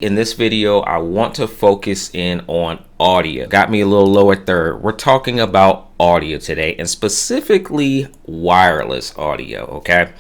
In this video, I want to focus in on audio. Got me a little lower third. We're talking about audio today, and specifically wireless audio, okay?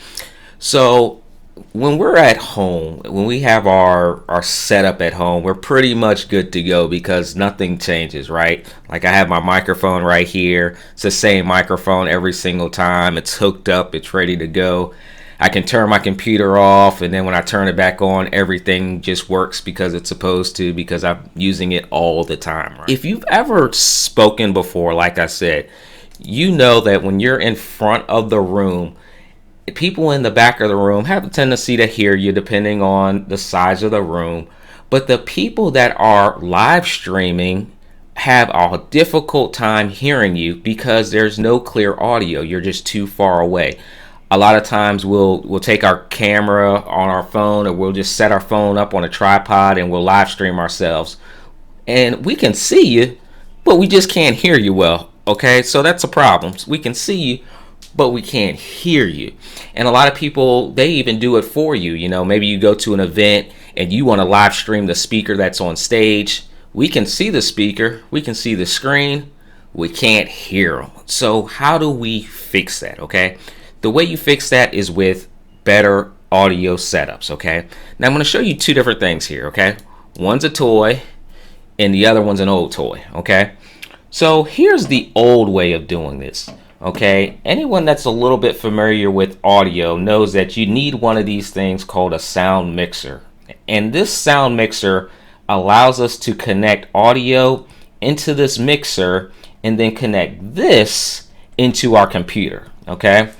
So when we're at home, when we have our setup at home, we're pretty much good to go because nothing changes, right? Like I have my microphone right here. It's the same microphone every single time. It's hooked up, it's ready to go. I can turn my computer off, and then when I turn it back on, everything just works because it's supposed to, because I'm using it all the time. Right? If you've ever spoken before, like I said, you know that when you're in front of the room, people in the back of the room have a tendency to hear you depending on the size of the room. But the people that are live streaming have a difficult time hearing you because there's no clear audio. You're just too far away. A lot of times we'll take our camera on our phone, or we'll just set our phone up on a tripod and we'll live stream ourselves. And we can see you, but we just can't hear you well. Okay, so that's a problem. We can see you, but we can't hear you. And a lot of people, they even do it for you. You know, maybe you go to an event and you want to live stream the speaker that's on stage. We can see the speaker, we can see the screen, we can't hear them. So how do we fix that? Okay. The way you fix that is with better audio setups, okay? Now I'm going to show you two different things here, okay? One's a toy and the other one's an old toy, okay? So here's the old way of doing this, okay? Anyone that's a little bit familiar with audio knows that you need one of these things called a sound mixer. And this sound mixer allows us to connect audio into this mixer and then connect this into our computer, okay?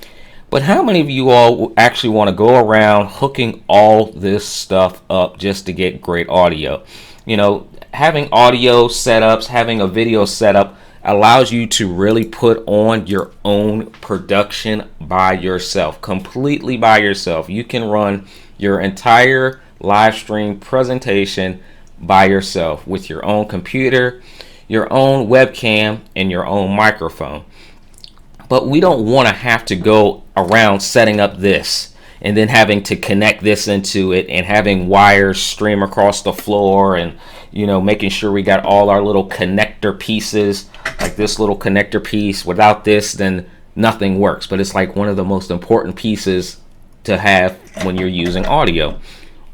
But how many of you all actually want to go around hooking all this stuff up just to get great audio? You know, having audio setups, having a video setup allows you to really put on your own production by yourself, completely by yourself. You can run your entire live stream presentation by yourself with your own computer, your own webcam, and your own microphone. But we don't want to have to go around setting up this and then having to connect this into it and having wires stream across the floor and, you know, making sure we got all our little connector pieces, like this little connector piece. Without this, then nothing works. But it's like one of the most important pieces to have when you're using audio.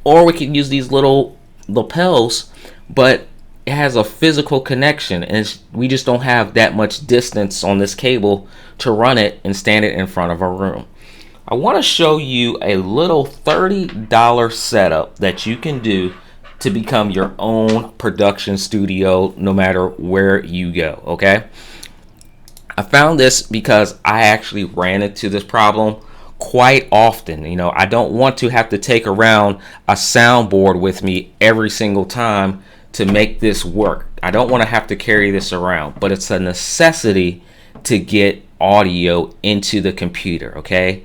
Or we can use these little lapels, but it has a physical connection, and we just don't have that much distance on this cable to run it and stand it in front of our room. I want to show you a little $30 setup that you can do to become your own production studio no matter where you go, okay? I found this because I actually ran into this problem quite often. You know, I don't want to have to take around a soundboard with me every single time to make this work. I don't want to have to carry this around, but it's a necessity to get audio into the computer, okay?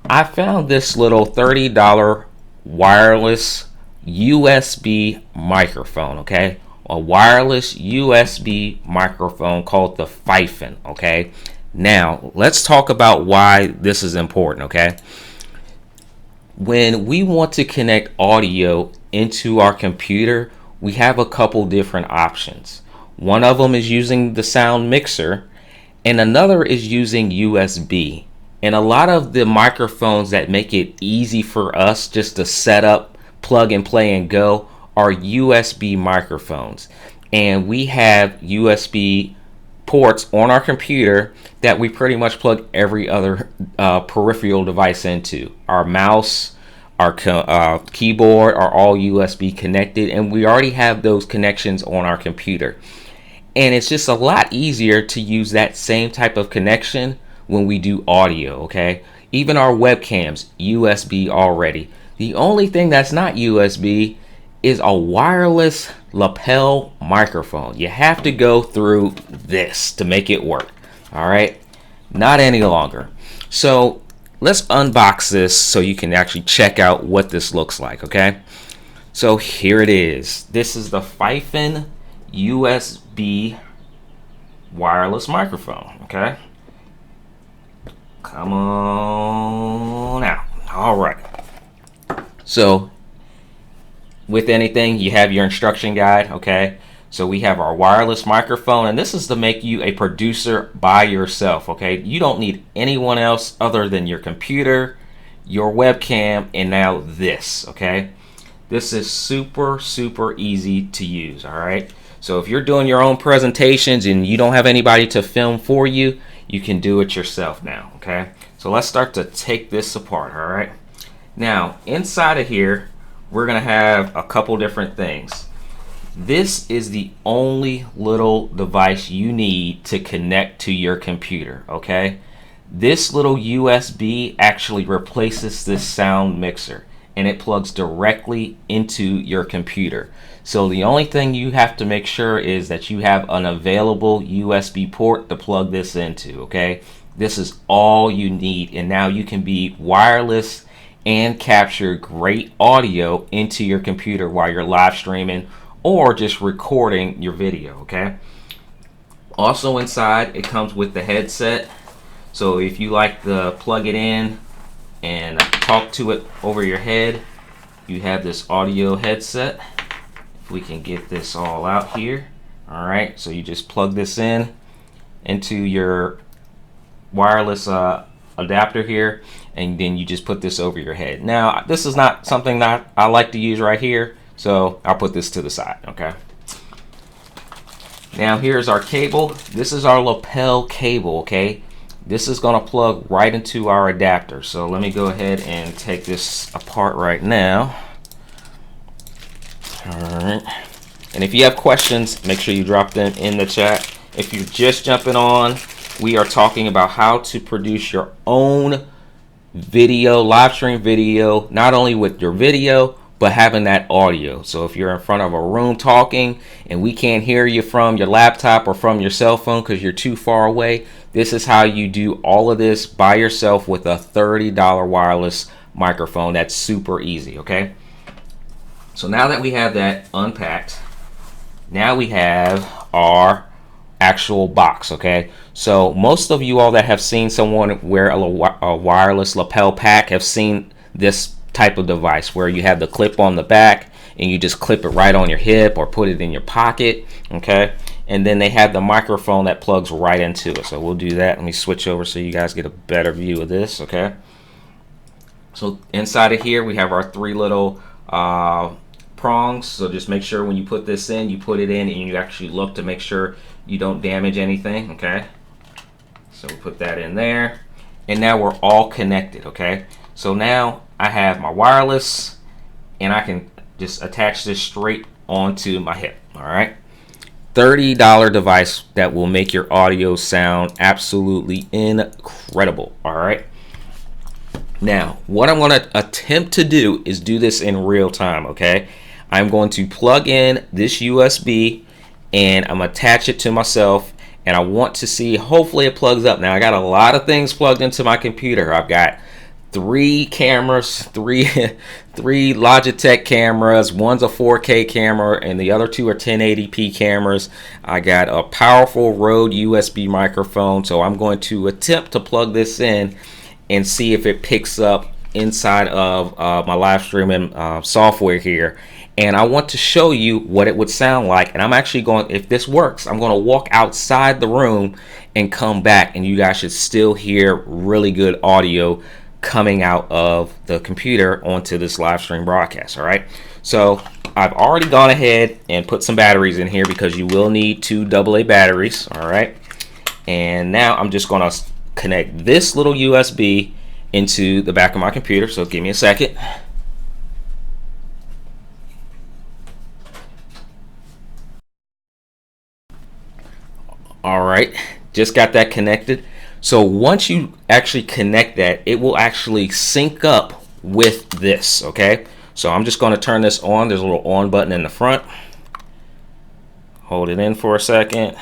I found this little $30 wireless USB microphone, okay? A wireless USB microphone called the Fifine, okay? Now, let's talk about why this is important, okay? When we want to connect audio into our computer, we have a couple different options. One of them is using the sound mixer, and another is using USB. And a lot of the microphones that make it easy for us just to set up, plug and play and go are USB microphones. And we have USB ports on our computer that we pretty much plug every other peripheral device into. Our mouse, our keyboard are all USB connected, and we already have those connections on our computer. And it's just a lot easier to use that same type of connection when we do audio, okay? Even our webcams, USB already. The only thing that's not USB is a wireless lapel microphone. You have to go through this to make it work, all right? Not any longer. So let's unbox this so you can actually check out what this looks like, okay? So here it is. This is the Fifine USB wireless microphone, okay? Come on out. All right. So with anything, you have your instruction guide, okay? So we have our wireless microphone, and this is to make you a producer by yourself, okay? You don't need anyone else other than your computer, your webcam, and now this, okay? This is super, super easy to use, all right? So if you're doing your own presentations and you don't have anybody to film for you, you can do it yourself now, okay? So let's start to take this apart, all right? Now, inside of here, we're gonna have a couple different things. This is the only little device you need to connect to your computer, okay? This little USB actually replaces this sound mixer, and it plugs directly into your computer. So the only thing you have to make sure is that you have an available USB port to plug this into, okay? This is all you need, and now you can be wireless and capture great audio into your computer while you're live streaming or just recording your video, okay? Also inside, it comes with the headset. So if you like to plug it in and talk to it over your head, you have this audio headset. If we can get this all out here. All right, so you just plug this in into your wireless adapter here, and then you just put this over your head. Now, this is not something that I like to use right here, so I'll put this to the side, okay? Now, here's our cable. This is our lapel cable, okay? This is gonna plug right into our adapter. So let me go ahead and take this apart right now. All right. And if you have questions, make sure you drop them in the chat. If you're just jumping on, we are talking about how to produce your own video, live stream video, not only with your video, but having that audio. So if you're in front of a room talking and we can't hear you from your laptop or from your cell phone because you're too far away, this is how you do all of this by yourself with a $30 wireless microphone. That's super easy, okay? So now that we have that unpacked, now we have our actual box, okay? So most of you all that have seen someone wear a wireless lapel pack have seen this type of device where you have the clip on the back and you just clip it right on your hip or put it in your pocket, okay? And then they have the microphone that plugs right into it. So we'll do that. Let me switch over so you guys get a better view of this, okay? So inside of here we have our three little prongs. So just make sure when you put this in, you put it in and you actually look to make sure you don't damage anything, okay? So we put that in there, and now we're all connected, okay? So now I have my wireless, and I can just attach this straight onto my hip, all right? $30 device that will make your audio sound absolutely incredible, all right? Now, what I'm gonna attempt to do is do this in real time, okay? I'm going to plug in this USB and I'm gonna attach it to myself, and I want to see, hopefully it plugs up. Now I got a lot of things plugged into my computer. I've got three cameras, three Logitech cameras. One's a 4K camera and the other two are 1080p cameras. I got a powerful Rode USB microphone, so I'm going to attempt to plug this in and see if it picks up inside of my live streaming software here. And I want to show you what it would sound like. And I'm actually going, if this works, I'm going to walk outside the room and come back, and you guys should still hear really good audio coming out of the computer onto this live stream broadcast. All right, so I've already gone ahead and put some batteries in here because you will need two AA batteries. All right, and now I'm just going to connect this little USB into the back of my computer. So give me a second. All right, just got that connected. So once you actually connect that, it will actually sync up with this, okay? So I'm just gonna turn this on. There's a little on button in the front. Hold it in for a second.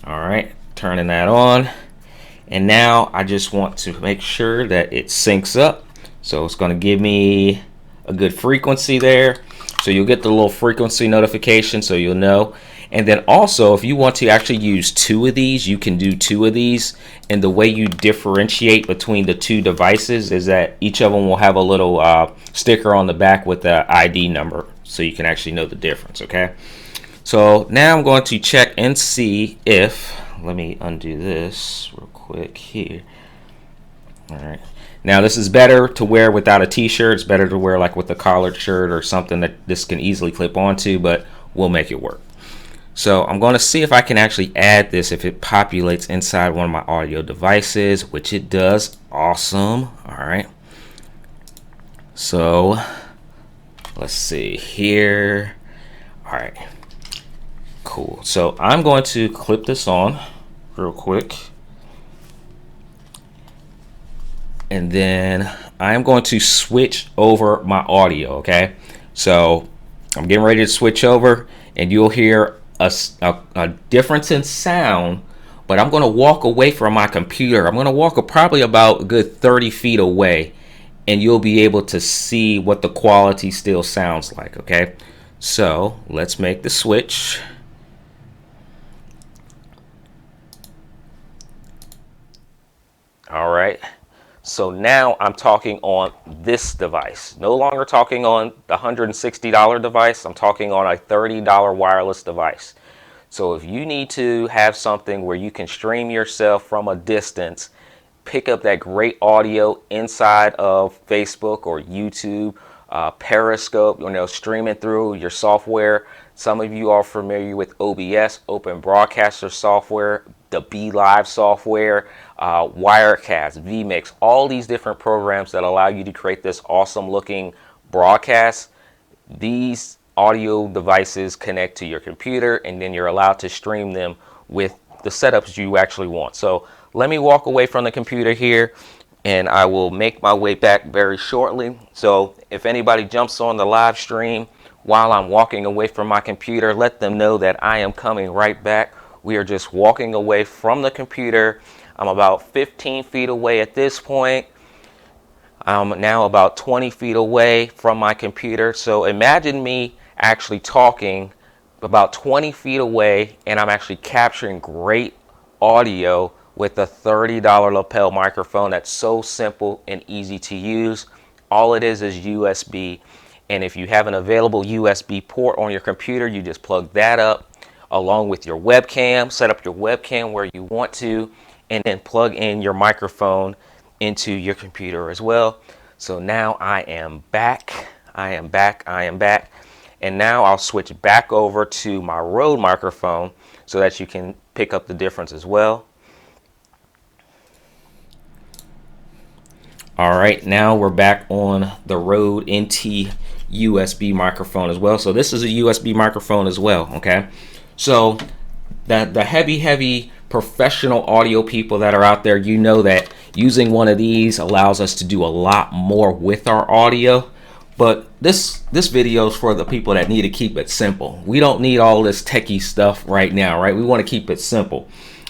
All right, turning that on. And now I just want to make sure that it syncs up. So it's gonna give me a good frequency there. So you'll get the little frequency notification so you'll know. And then also, if you want to actually use two of these, you can do two of these. And the way you differentiate between the two devices is that each of them will have a little sticker on the back with the ID number, so you can actually know the difference. Okay, so now I'm going to check and see if, let me undo this real quick here. All right, now this is better to wear without a t-shirt. It's better to wear like with a collared shirt or something that this can easily clip onto, but we'll make it work. So I'm going to see if I can actually add this, if it populates inside one of my audio devices, which it does. Awesome. All right. So let's see here. All right. Cool. So I'm going to clip this on real quick. And then I'm going to switch over my audio. Okay. So I'm getting ready to switch over, and you'll hear a difference in sound, but I'm going to walk away from my computer. I'm going to walk probably about a good 30 feet away, and you'll be able to see what the quality still sounds like. Okay, so let's make the switch. All right, so now I'm talking on this device, no longer talking on the $160 device. I'm talking on a $30 wireless device. So if you need to have something where you can stream yourself from a distance, pick up that great audio inside of Facebook or YouTube, Periscope, streaming through your software. Some of you are familiar with OBS, Open Broadcaster software, the Be Live software, Wirecast, vMix, all these different programs that allow you to create this awesome looking broadcast. These audio devices connect to your computer, and then you're allowed to stream them with the setups you actually want. So let me walk away from the computer here, and I will make my way back very shortly. So if anybody jumps on the live stream while I'm walking away from my computer, let them know that I am coming right back. We are just walking away from the computer. I'm about 15 feet away at this point. I'm now about 20 feet away from my computer. So imagine me actually talking about 20 feet away, and I'm actually capturing great audio with a $30 lapel microphone that's so simple and easy to use. All it is USB. And if you have an available USB port on your computer, you just plug that up along with your webcam, set up your webcam where you want to, and then plug in your microphone into your computer as well. So now I am back. And now I'll switch back over to my Rode microphone so that you can pick up the difference as well. All right, now we're back on the Rode NT USB microphone as well. So this is a USB microphone as well, okay? So the heavy professional audio people that are out there, you know that using one of these allows us to do a lot more with our audio. But this video is for the people that need to keep it simple. We don't need all this techie stuff right now, right? We want to keep it simple.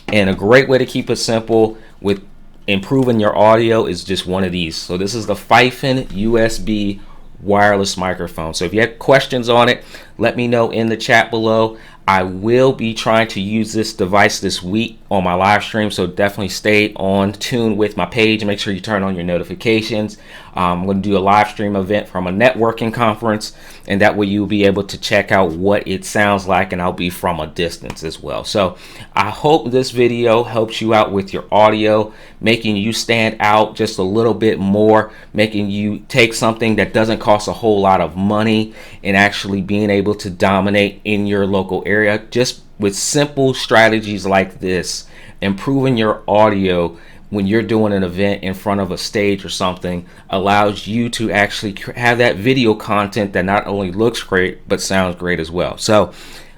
And a great way to keep it simple with improving your audio is just one of these. So this is the Fifine USB wireless microphone. So if you have questions on it, let me know in the chat below. I will be trying to use this device this week on my live stream, so definitely stay on tune with my page. Make sure you turn on your notifications. I'm going to do a live stream event from a networking conference, and that way you'll be able to check out what it sounds like, and I'll be from a distance as well. So I hope this video helps you out with your audio, making you stand out just a little bit more, making you take something that doesn't cost a whole lot of money and actually being able to dominate in your local area just with simple strategies like this. Improving your audio when you're doing an event in front of a stage or something allows you to actually have that video content that not only looks great but sounds great as well. So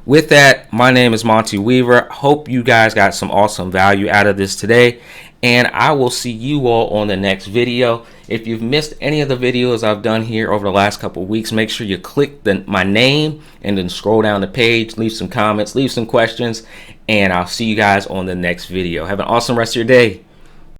with that, my name is Monty Weaver. Hope you guys got some awesome value out of this today, and I will see you all on the next video. If you've missed any of the videos I've done here over the last couple of weeks, make sure you click my name and then scroll down the page, leave some comments, leave some questions, and I'll see you guys on the next video. Have an awesome rest of your day.